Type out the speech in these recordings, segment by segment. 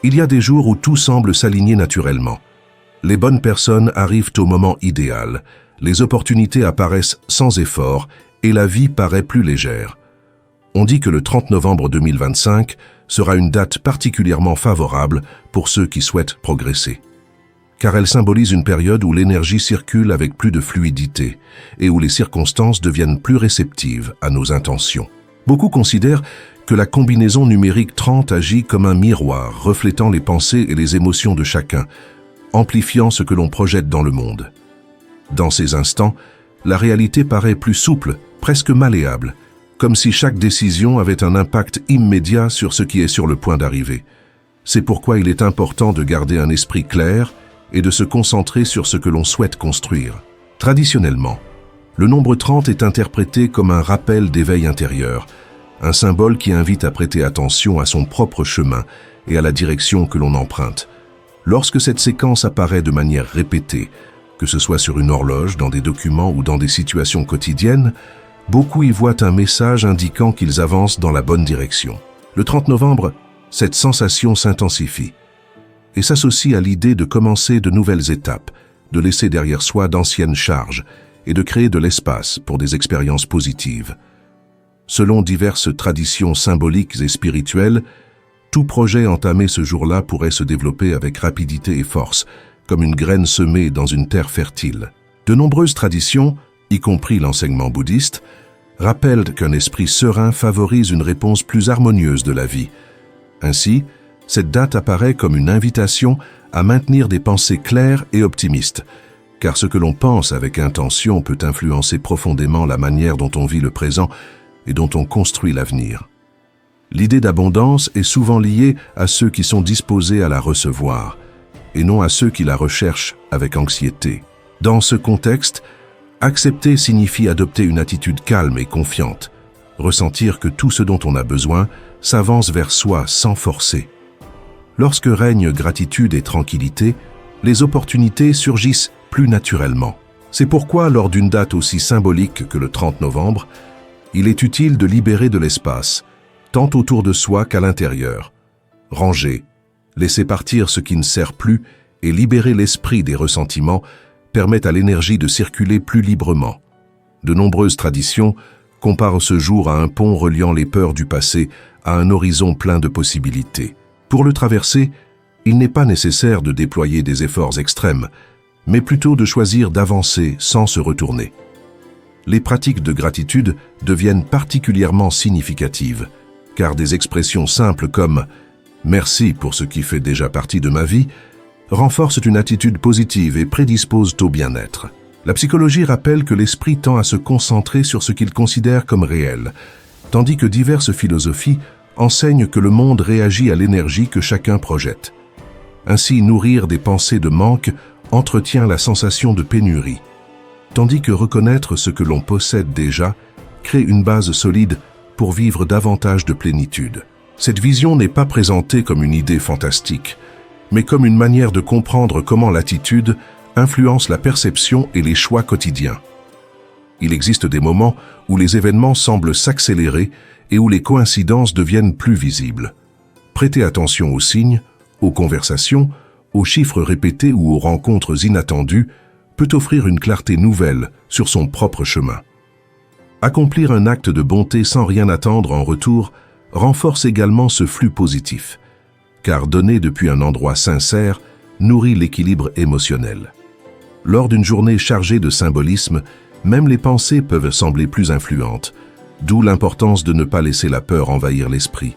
Il y a des jours où tout semble s'aligner naturellement. Les bonnes personnes arrivent au moment idéal, les opportunités apparaissent sans effort et la vie paraît plus légère. On dit que le 30 novembre 2025 sera une date particulièrement favorable pour ceux qui souhaitent progresser. Car elle symbolise une période où l'énergie circule avec plus de fluidité et où les circonstances deviennent plus réceptives à nos intentions. Beaucoup considèrent que la combinaison numérique 30 agit comme un miroir reflétant les pensées et les émotions de chacun, amplifiant ce que l'on projette dans le monde. Dans ces instants, la réalité paraît plus souple, presque malléable, comme si chaque décision avait un impact immédiat sur ce qui est sur le point d'arriver. C'est pourquoi il est important de garder un esprit clair et de se concentrer sur ce que l'on souhaite construire. Traditionnellement, le nombre 30 est interprété comme un rappel d'éveil intérieur, un symbole qui invite à prêter attention à son propre chemin et à la direction que l'on emprunte. Lorsque cette séquence apparaît de manière répétée, que ce soit sur une horloge, dans des documents ou dans des situations quotidiennes, beaucoup y voient un message indiquant qu'ils avancent dans la bonne direction. Le 30 novembre, cette sensation s'intensifie et s'associe à l'idée de commencer de nouvelles étapes, de laisser derrière soi d'anciennes charges et de créer de l'espace pour des expériences positives. Selon diverses traditions symboliques et spirituelles, tout projet entamé ce jour-là pourrait se développer avec rapidité et force, comme une graine semée dans une terre fertile. De nombreuses traditions, y compris l'enseignement bouddhiste, rappellent qu'un esprit serein favorise une réponse plus harmonieuse de la vie. Ainsi, cette date apparaît comme une invitation à maintenir des pensées claires et optimistes, car ce que l'on pense avec intention peut influencer profondément la manière dont on vit le présent et dont on construit l'avenir. L'idée d'abondance est souvent liée à ceux qui sont disposés à la recevoir, et non à ceux qui la recherchent avec anxiété. Dans ce contexte, accepter signifie adopter une attitude calme et confiante, ressentir que tout ce dont on a besoin s'avance vers soi sans forcer. Lorsque règne gratitude et tranquillité, les opportunités surgissent plus naturellement. C'est pourquoi, lors d'une date aussi symbolique que le 30 novembre, il est utile de libérer de l'espace, tant autour de soi qu'à l'intérieur. Ranger, laisser partir ce qui ne sert plus et libérer l'esprit des ressentiments permettent à l'énergie de circuler plus librement. De nombreuses traditions comparent ce jour à un pont reliant les peurs du passé à un horizon plein de possibilités. Pour le traverser, il n'est pas nécessaire de déployer des efforts extrêmes, mais plutôt de choisir d'avancer sans se retourner. Les pratiques de gratitude deviennent particulièrement significatives, car des expressions simples comme « merci pour ce qui fait déjà partie de ma vie » renforcent une attitude positive et prédisposent au bien-être. La psychologie rappelle que l'esprit tend à se concentrer sur ce qu'il considère comme réel, tandis que diverses philosophies enseignent que le monde réagit à l'énergie que chacun projette. Ainsi, nourrir des pensées de manque entretient la sensation de pénurie, tandis que reconnaître ce que l'on possède déjà crée une base solide pour vivre davantage de plénitude. Cette vision n'est pas présentée comme une idée fantastique, mais comme une manière de comprendre comment l'attitude influence la perception et les choix quotidiens. Il existe des moments où les événements semblent s'accélérer et où les coïncidences deviennent plus visibles. Prêter attention aux signes, aux conversations, aux chiffres répétés ou aux rencontres inattendues peut offrir une clarté nouvelle sur son propre chemin. Accomplir un acte de bonté sans rien attendre en retour renforce également ce flux positif, car donner depuis un endroit sincère nourrit l'équilibre émotionnel. Lors d'une journée chargée de symbolisme, même les pensées peuvent sembler plus influentes, d'où l'importance de ne pas laisser la peur envahir l'esprit.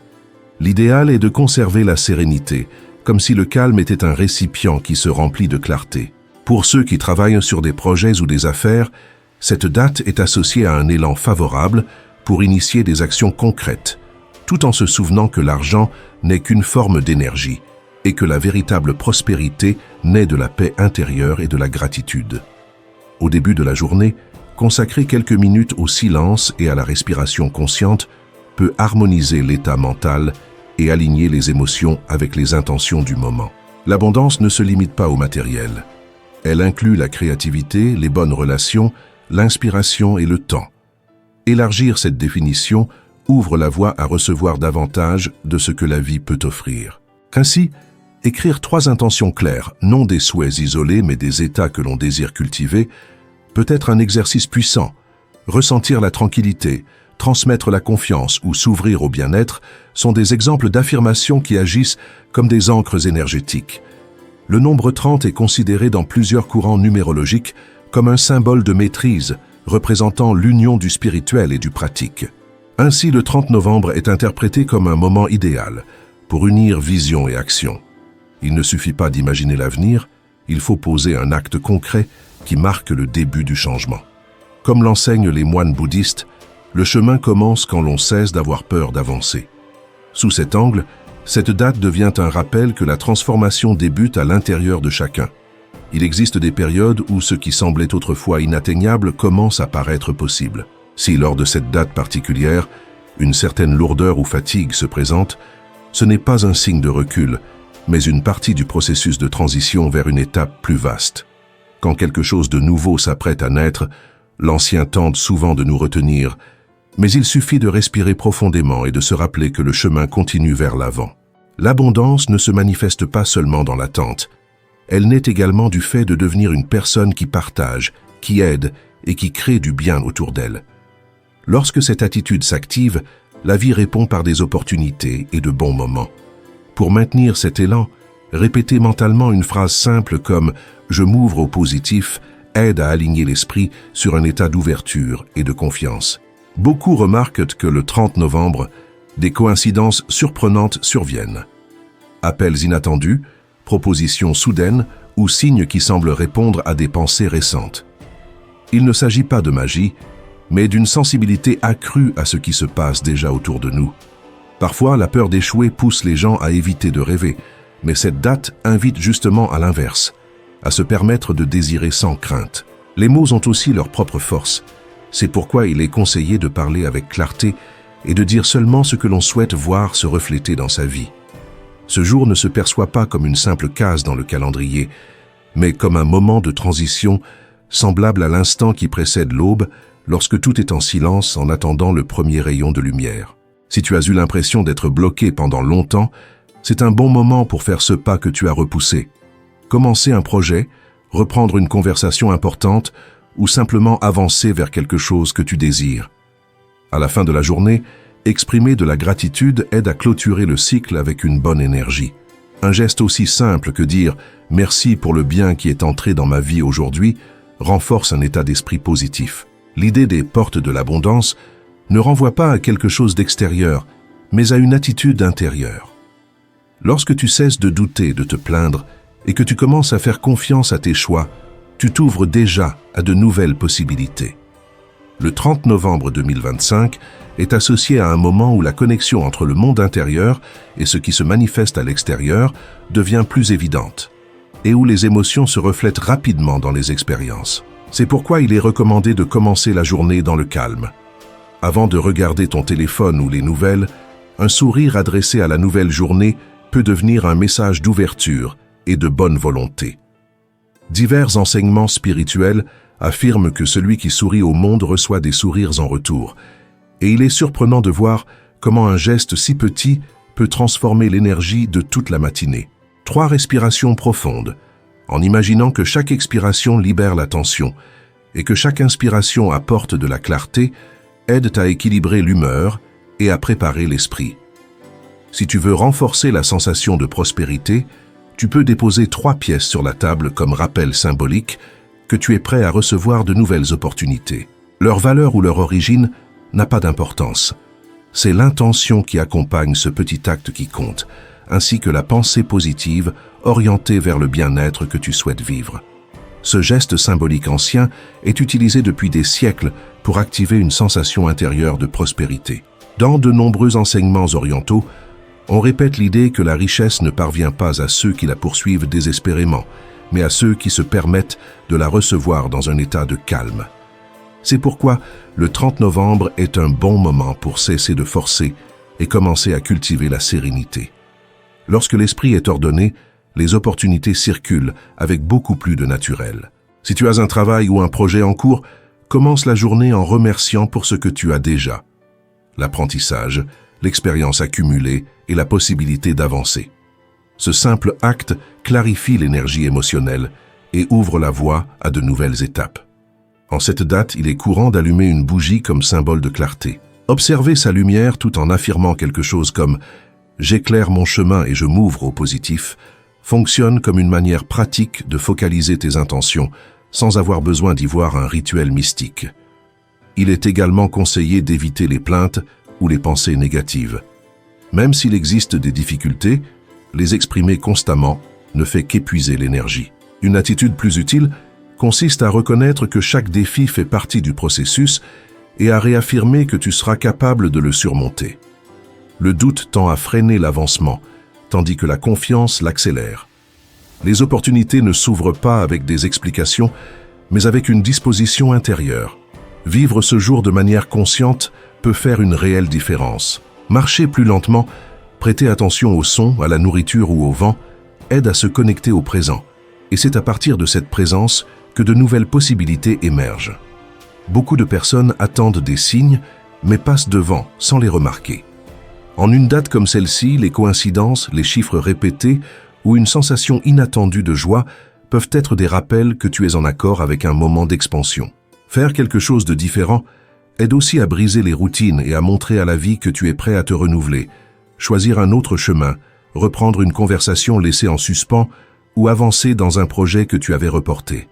L'idéal est de conserver la sérénité, comme si le calme était un récipient qui se remplit de clarté. Pour ceux qui travaillent sur des projets ou des affaires, cette date est associée à un élan favorable pour initier des actions concrètes, tout en se souvenant que l'argent n'est qu'une forme d'énergie et que la véritable prospérité naît de la paix intérieure et de la gratitude. Au début de la journée, consacrer quelques minutes au silence et à la respiration consciente peut harmoniser l'état mental et aligner les émotions avec les intentions du moment. L'abondance ne se limite pas au matériel. Elle inclut la créativité, les bonnes relations, l'inspiration et le temps. Élargir cette définition ouvre la voie à recevoir davantage de ce que la vie peut offrir. Ainsi, Écrire 3 intentions claires, non des souhaits isolés mais des états que l'on désire cultiver, peut être un exercice puissant. Ressentir la tranquillité, transmettre la confiance ou s'ouvrir au bien-être sont des exemples d'affirmations qui agissent comme des ancres énergétiques. Le nombre 30 est considéré dans plusieurs courants numérologiques comme un symbole de maîtrise, représentant l'union du spirituel et du pratique. Ainsi, le 30 novembre est interprété comme un moment idéal pour unir vision et action. Il ne suffit pas d'imaginer l'avenir, il faut poser un acte concret qui marque le début du changement. Comme l'enseignent les moines bouddhistes, le chemin commence quand l'on cesse d'avoir peur d'avancer. Sous cet angle, cette date devient un rappel que la transformation débute à l'intérieur de chacun. Il existe des périodes où ce qui semblait autrefois inatteignable commence à paraître possible. Si lors de cette date particulière, une certaine lourdeur ou fatigue se présente, ce n'est pas un signe de recul, mais une partie du processus de transition vers une étape plus vaste. Quand quelque chose de nouveau s'apprête à naître, l'ancien tente souvent de nous retenir, mais il suffit de respirer profondément et de se rappeler que le chemin continue vers l'avant. L'abondance ne se manifeste pas seulement dans l'attente, elle naît également du fait de devenir une personne qui partage, qui aide et qui crée du bien autour d'elle. Lorsque cette attitude s'active, la vie répond par des opportunités et de bons moments. Pour maintenir cet élan, répéter mentalement une phrase simple comme « je m'ouvre au positif » aide à aligner l'esprit sur un état d'ouverture et de confiance. Beaucoup remarquent que le 30 novembre, des coïncidences surprenantes surviennent. Appels inattendus, propositions soudaines ou signes qui semblent répondre à des pensées récentes. Il ne s'agit pas de magie, mais d'une sensibilité accrue à ce qui se passe déjà autour de nous. Parfois, la peur d'échouer pousse les gens à éviter de rêver, mais cette date invite justement à l'inverse, à se permettre de désirer sans crainte. Les mots ont aussi leur propre force. C'est pourquoi il est conseillé de parler avec clarté et de dire seulement ce que l'on souhaite voir se refléter dans sa vie. Ce jour ne se perçoit pas comme une simple case dans le calendrier, mais comme un moment de transition semblable à l'instant qui précède l'aube, lorsque tout est en silence en attendant le premier rayon de lumière. Si tu as eu l'impression d'être bloqué pendant longtemps, c'est un bon moment pour faire ce pas que tu as repoussé. Commencer un projet, reprendre une conversation importante ou simplement avancer vers quelque chose que tu désires. À la fin de la journée, exprimer de la gratitude aide à clôturer le cycle avec une bonne énergie. Un geste aussi simple que dire « merci pour le bien qui est entré dans ma vie aujourd'hui » renforce un état d'esprit positif. L'idée des portes de l'abondance ne renvoie pas à quelque chose d'extérieur, mais à une attitude intérieure. Lorsque tu cesses de douter, de te plaindre, et que tu commences à faire confiance à tes choix, tu t'ouvres déjà à de nouvelles possibilités. Le 30 novembre 2025 est associé à un moment où la connexion entre le monde intérieur et ce qui se manifeste à l'extérieur devient plus évidente, et où les émotions se reflètent rapidement dans les expériences. C'est pourquoi il est recommandé de commencer la journée dans le calme. Avant de regarder ton téléphone ou les nouvelles, un sourire adressé à la nouvelle journée peut devenir un message d'ouverture et de bonne volonté. Divers enseignements spirituels affirment que celui qui sourit au monde reçoit des sourires en retour, et il est surprenant de voir comment un geste si petit peut transformer l'énergie de toute la matinée. 3 respirations profondes, en imaginant que chaque expiration libère la tension et que chaque inspiration apporte de la clarté, aident à équilibrer l'humeur et à préparer l'esprit. Si tu veux renforcer la sensation de prospérité, tu peux déposer 3 pièces sur la table comme rappel symbolique que tu es prêt à recevoir de nouvelles opportunités. Leur valeur ou leur origine n'a pas d'importance. C'est l'intention qui accompagne ce petit acte qui compte, ainsi que la pensée positive orientée vers le bien-être que tu souhaites vivre. Ce geste symbolique ancien est utilisé depuis des siècles pour activer une sensation intérieure de prospérité. Dans de nombreux enseignements orientaux, on répète l'idée que la richesse ne parvient pas à ceux qui la poursuivent désespérément, mais à ceux qui se permettent de la recevoir dans un état de calme. C'est pourquoi le 30 novembre est un bon moment pour cesser de forcer et commencer à cultiver la sérénité. Lorsque l'esprit est ordonné, les opportunités circulent avec beaucoup plus de naturel. Si tu as un travail ou un projet en cours, commence la journée en remerciant pour ce que tu as déjà. L'apprentissage, l'expérience accumulée et la possibilité d'avancer. Ce simple acte clarifie l'énergie émotionnelle et ouvre la voie à de nouvelles étapes. En cette date, il est courant d'allumer une bougie comme symbole de clarté. Observer sa lumière tout en affirmant quelque chose comme « j'éclaire mon chemin et je m'ouvre au positif » fonctionne comme une manière pratique de focaliser tes intentions sans avoir besoin d'y voir un rituel mystique. Il est également conseillé d'éviter les plaintes ou les pensées négatives. Même s'il existe des difficultés, les exprimer constamment ne fait qu'épuiser l'énergie. Une attitude plus utile consiste à reconnaître que chaque défi fait partie du processus et à réaffirmer que tu seras capable de le surmonter. Le doute tend à freiner l'avancement, tandis que la confiance l'accélère. Les opportunités ne s'ouvrent pas avec des explications, mais avec une disposition intérieure. Vivre ce jour de manière consciente peut faire une réelle différence. Marcher plus lentement, prêter attention au son, à la nourriture ou au vent, aide à se connecter au présent. Et c'est à partir de cette présence que de nouvelles possibilités émergent. Beaucoup de personnes attendent des signes, mais passent devant sans les remarquer. En une date comme celle-ci, les coïncidences, les chiffres répétés ou une sensation inattendue de joie peuvent être des rappels que tu es en accord avec un moment d'expansion. Faire quelque chose de différent aide aussi à briser les routines et à montrer à la vie que tu es prêt à te renouveler, choisir un autre chemin, reprendre une conversation laissée en suspens ou avancer dans un projet que tu avais reporté.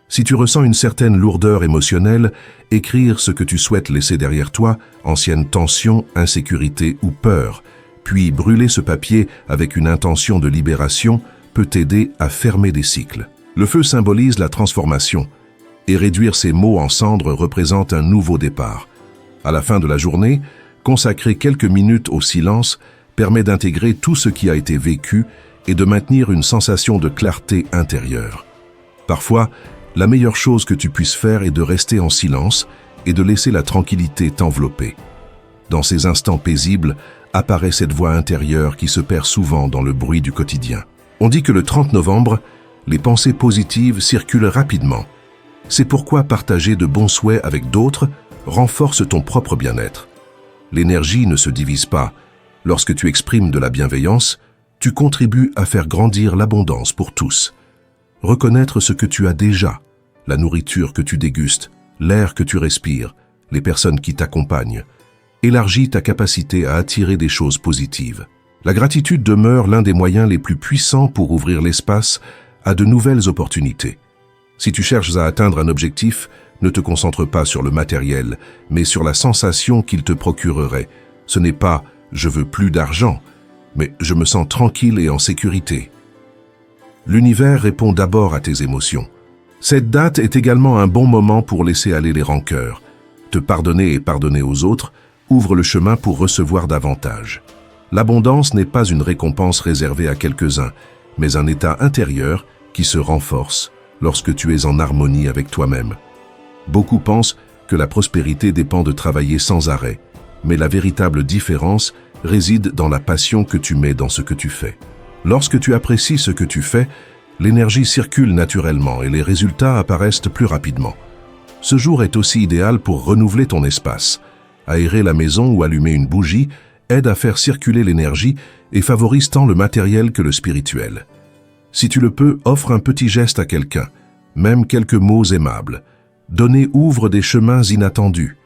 Si tu ressens une certaine lourdeur émotionnelle, écrire ce que tu souhaites laisser derrière toi, ancienne tension, insécurité ou peur, puis brûler ce papier avec une intention de libération peut t'aider à fermer des cycles. Le feu symbolise la transformation, et réduire ces mots en cendres représente un nouveau départ. À la fin de la journée, consacrer quelques minutes au silence permet d'intégrer tout ce qui a été vécu et de maintenir une sensation de clarté intérieure. Parfois, la meilleure chose que tu puisses faire est de rester en silence et de laisser la tranquillité t'envelopper. Dans ces instants paisibles, apparaît cette voix intérieure qui se perd souvent dans le bruit du quotidien. On dit que le 30 novembre, les pensées positives circulent rapidement. C'est pourquoi partager de bons souhaits avec d'autres renforce ton propre bien-être. L'énergie ne se divise pas. Lorsque tu exprimes de la bienveillance, tu contribues à faire grandir l'abondance pour tous. Reconnaître ce que tu as déjà, la nourriture que tu dégustes, l'air que tu respires, les personnes qui t'accompagnent, élargit ta capacité à attirer des choses positives. La gratitude demeure l'un des moyens les plus puissants pour ouvrir l'espace à de nouvelles opportunités. Si tu cherches à atteindre un objectif, ne te concentre pas sur le matériel, mais sur la sensation qu'il te procurerait. Ce n'est pas « je veux plus d'argent », mais « je me sens tranquille et en sécurité ». L'univers répond d'abord à tes émotions. Cette date est également un bon moment pour laisser aller les rancœurs. Te pardonner et pardonner aux autres ouvre le chemin pour recevoir davantage. L'abondance n'est pas une récompense réservée à quelques-uns, mais un état intérieur qui se renforce lorsque tu es en harmonie avec toi-même. Beaucoup pensent que la prospérité dépend de travailler sans arrêt, mais la véritable différence réside dans la passion que tu mets dans ce que tu fais. Lorsque tu apprécies ce que tu fais, l'énergie circule naturellement et les résultats apparaissent plus rapidement. Ce jour est aussi idéal pour renouveler ton espace. Aérer la maison ou allumer une bougie aide à faire circuler l'énergie et favorise tant le matériel que le spirituel. Si tu le peux, offre un petit geste à quelqu'un, même quelques mots aimables. Donner ouvre des chemins inattendus.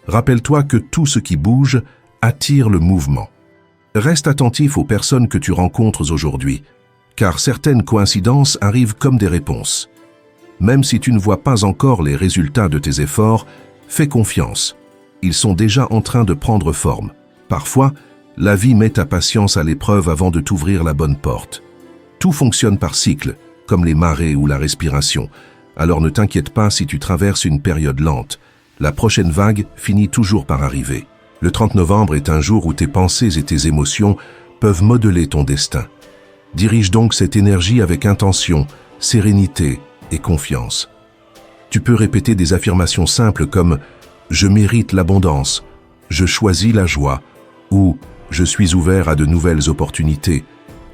Rappelle-toi que tout ce qui bouge attire le mouvement. Reste attentif aux personnes que tu rencontres aujourd'hui, car certaines coïncidences arrivent comme des réponses. Même si tu ne vois pas encore les résultats de tes efforts, fais confiance. Ils sont déjà en train de prendre forme. Parfois, la vie met ta patience à l'épreuve avant de t'ouvrir la bonne porte. Tout fonctionne par cycle, comme les marées ou la respiration. Alors ne t'inquiète pas si tu traverses une période lente. La prochaine vague finit toujours par arriver. Le 30 novembre est un jour où tes pensées et tes émotions peuvent modeler ton destin. Dirige donc cette énergie avec intention, sérénité et confiance. Tu peux répéter des affirmations simples comme « Je mérite l'abondance »,« Je choisis la joie » ou « Je suis ouvert à de nouvelles opportunités »,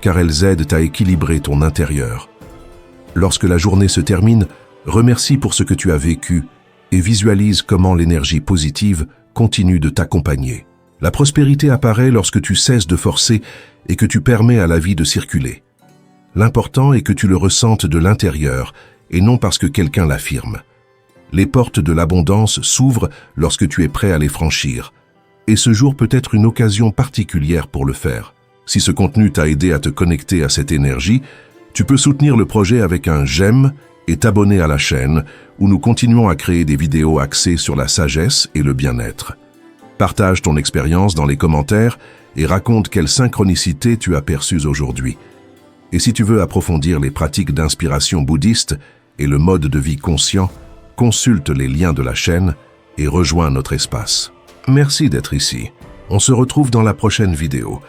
car elles aident à équilibrer ton intérieur. Lorsque la journée se termine, remercie pour ce que tu as vécu et visualise comment l'énergie positive continue de t'accompagner. La prospérité apparaît lorsque tu cesses de forcer et que tu permets à la vie de circuler. L'important est que tu le ressentes de l'intérieur et non parce que quelqu'un l'affirme. Les portes de l'abondance s'ouvrent lorsque tu es prêt à les franchir. Et ce jour peut être une occasion particulière pour le faire. Si ce contenu t'a aidé à te connecter à cette énergie, tu peux soutenir le projet avec un j'aime et t'abonner à la chaîne où nous continuons à créer des vidéos axées sur la sagesse et le bien-être. Partage ton expérience dans les commentaires et raconte quelle synchronicité tu as perçue aujourd'hui. Et si tu veux approfondir les pratiques d'inspiration bouddhiste et le mode de vie conscient, consulte les liens de la chaîne et rejoins notre espace. Merci d'être ici. On se retrouve dans la prochaine vidéo.